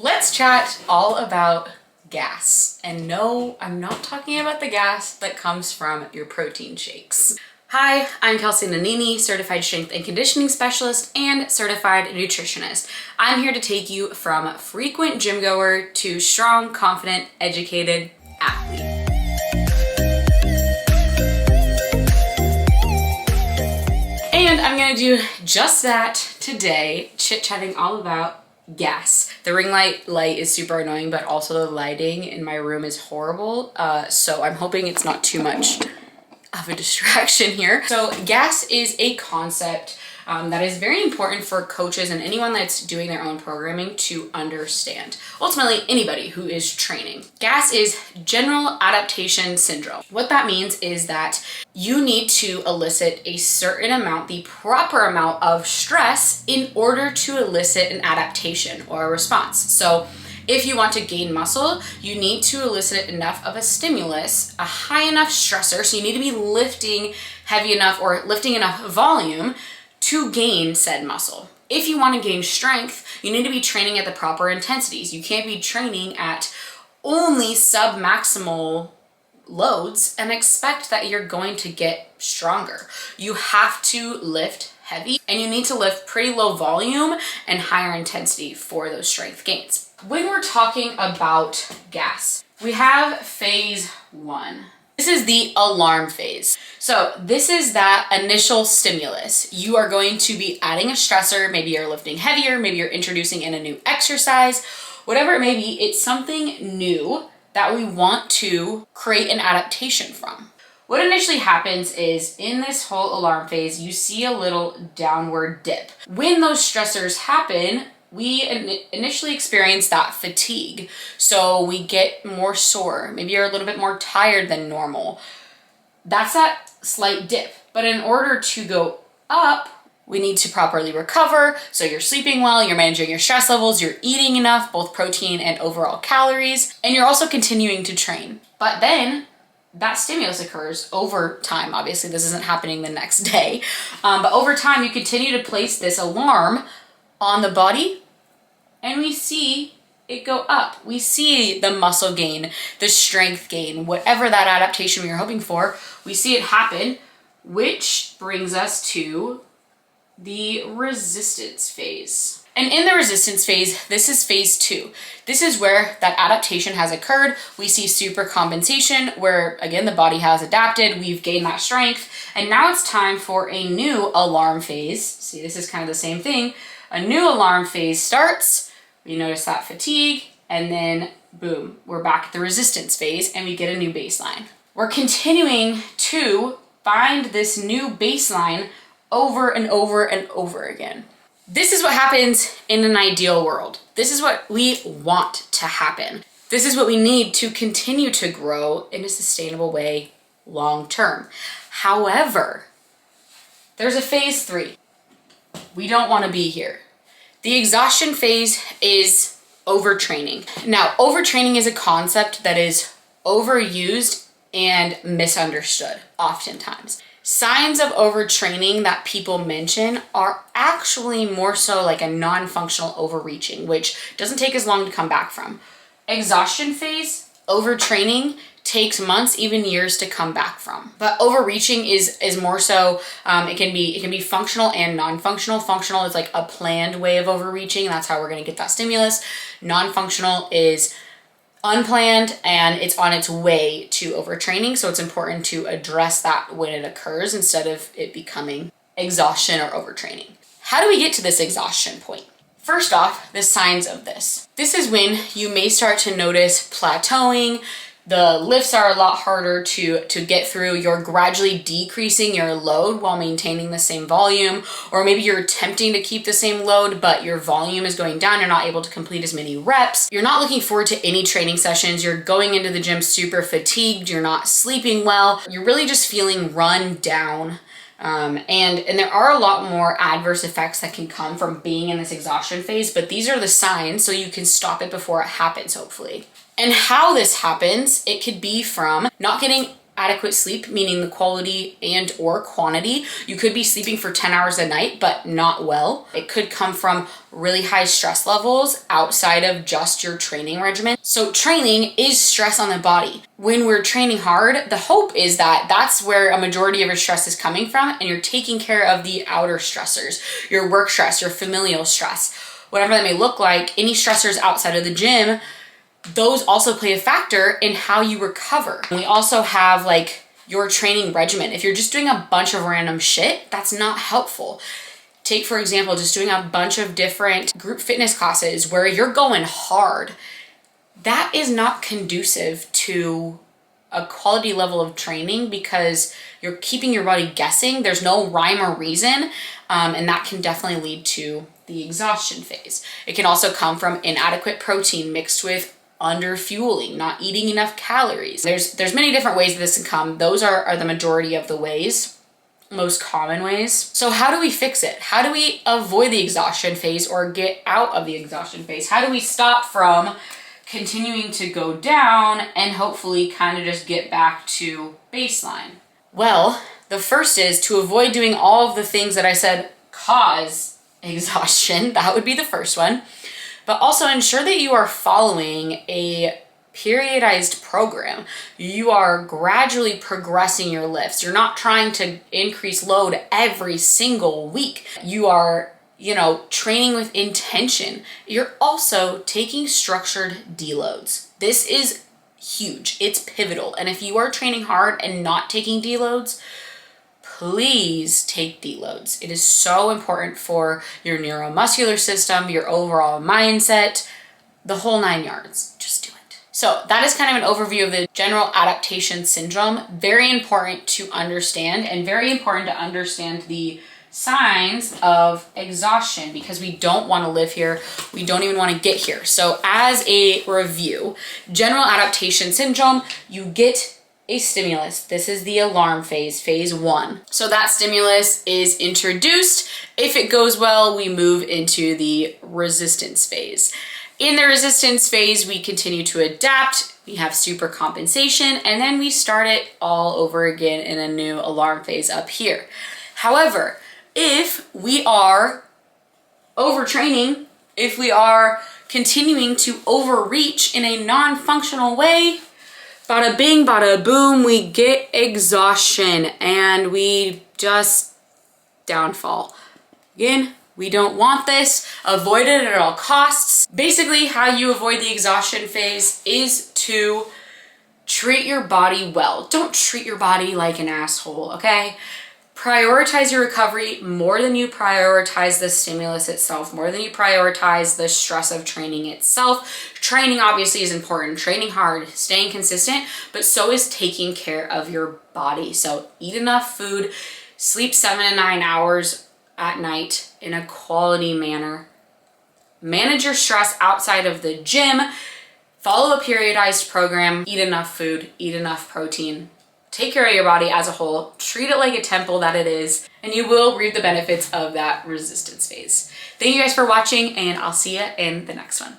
Let's chat all about gas. And no, I'm not talking about the gas that comes from your protein shakes. Hi, I'm Kelsey Nanini, certified strength and conditioning specialist and certified nutritionist. I'm here to take you from frequent gym goer to strong, confident, educated athlete. And I'm gonna do just that today, chit-chatting all about gas. The ring light is super annoying, but also the lighting in my room is horrible. So I'm hoping it's not too much of a distraction here. So gas is a concept that is very important for coaches and anyone that's doing their own programming to understand. Ultimately, anybody who is training. Gas is general adaptation syndrome. What that means is that you need to elicit a certain amount, the proper amount of stress in order to elicit an adaptation or a response. So if you want to gain muscle, you need to elicit enough of a stimulus, a high enough stressor, so you need to be lifting heavy enough or lifting enough volume to gain said muscle. If you want to gain strength, you need to be training at the proper intensities. You can't be training at only sub-maximal loads and expect that you're going to get stronger. You have to lift heavy and you need to lift pretty low volume and higher intensity for those strength gains. When we're talking about gas, we have phase 1. This is the alarm phase. So this is that initial stimulus. You are going to be adding a stressor. Maybe you're lifting heavier, maybe you're introducing in a new exercise, whatever it may be, it's something new that we want to create an adaptation from. What initially happens is in this whole alarm phase, you see a little downward dip. When those stressors happen, we initially experience that fatigue. So we get more sore. Maybe you're a little bit more tired than normal. That's that slight dip. But in order to go up, we need to properly recover. So you're sleeping well, you're managing your stress levels, you're eating enough, both protein and overall calories, and you're also continuing to train. But then that stimulus occurs over time. Obviously, this isn't happening the next day. But over time, you continue to place this alarm on the body and we see it go up. We see the muscle gain, the strength gain, whatever that adaptation we were hoping for, we see it happen, which brings us to the resistance phase. And in the resistance phase, this is phase 2. This is where that adaptation has occurred. We see supercompensation where, again, the body has adapted, we've gained that strength, and now it's time for a new alarm phase. See, this is kind of the same thing. A new alarm phase starts, we notice that fatigue, and then boom, we're back at the resistance phase and we get a new baseline. We're continuing to find this new baseline over and over and over again. This is what happens in an ideal world. This is what we want to happen. This is what we need to continue to grow in a sustainable way long term. However, there's a phase 3. We don't want to be here. The exhaustion phase is overtraining. Now, overtraining is a concept that is overused and misunderstood oftentimes. Signs of overtraining that people mention are actually more so like a non-functional overreaching, which doesn't take as long to come back from. Exhaustion phase, overtraining, takes months, even years to come back from. But overreaching is more so, it can be functional and non-functional. Functional is like a planned way of overreaching. That's how we're gonna get that stimulus. Non-functional is unplanned and it's on its way to overtraining. So it's important to address that when it occurs instead of it becoming exhaustion or overtraining. How do we get to this exhaustion point? First off, the signs of this. This is when you may start to notice plateauing. The lifts are a lot harder to get through. You're gradually decreasing your load while maintaining the same volume, or maybe you're attempting to keep the same load, but your volume is going down. You're not able to complete as many reps. You're not looking forward to any training sessions. You're going into the gym super fatigued. You're not sleeping well. You're really just feeling run down. And there are a lot more adverse effects that can come from being in this exhaustion phase, but these are the signs so you can stop it before it happens, hopefully. And how this happens, it could be from not getting adequate sleep, meaning the quality and or quantity. You could be sleeping for 10 hours a night, but not well. It could come from really high stress levels outside of just your training regimen. So training is stress on the body. When we're training hard, the hope is that that's where a majority of your stress is coming from, and you're taking care of the outer stressors, your work stress, your familial stress, whatever that may look like. Any stressors outside of the gym, those also play a factor in how you recover. And we also have like your training regimen. If you're just doing a bunch of random shit, that's not helpful. Take, for example, just doing a bunch of different group fitness classes where you're going hard. That is not conducive to a quality level of training because you're keeping your body guessing. There's no rhyme or reason, and that can definitely lead to the exhaustion phase. It can also come from inadequate protein mixed with under fueling, not eating enough calories. There's many different ways that this can come. Those are the majority of the ways, most common ways. So how do we fix it? How do we avoid the exhaustion phase or get out of the exhaustion phase? How do we stop from continuing to go down and hopefully kind of just get back to baseline? Well, the first is to avoid doing all of the things that I said cause exhaustion. That would be the first one. But also ensure that you are following a periodized program. You are gradually progressing your lifts. You're not trying to increase load every single week. You are, training with intention. You're also taking structured deloads. This is huge. It's pivotal. And if you are training hard and not taking deloads, please take deloads. It is so important for your neuromuscular system, your overall mindset, the whole 9 yards. Just do it. So that is kind of an overview of the general adaptation syndrome. Very important to understand, and very important to understand the signs of exhaustion, because we don't want to live here. We don't even want to get here. So as a review, general adaptation syndrome, you get a stimulus. This is the alarm phase, phase 1. So that stimulus is introduced. If it goes well, we move into the resistance phase. In the resistance phase, we continue to adapt. We have super compensation, and then we start it all over again in a new alarm phase up here. However, if we are overtraining, if we are continuing to overreach in a non-functional way, bada bing, bada boom, we get exhaustion and we just downfall. Again, we don't want this. Avoid it at all costs. Basically, how you avoid the exhaustion phase is to treat your body well. Don't treat your body like an asshole, okay? Prioritize your recovery more than you prioritize the stimulus itself, more than you prioritize the stress of training itself. Training obviously is important, training hard, staying consistent, but so is taking care of your body. So eat enough food, sleep 7 to 9 hours at night in a quality manner. Manage your stress outside of the gym, follow a periodized program, eat enough food, eat enough protein. Take care of your body as a whole, treat it like a temple that it is, and you will reap the benefits of that resistance phase. Thank you guys for watching, and I'll see you in the next one.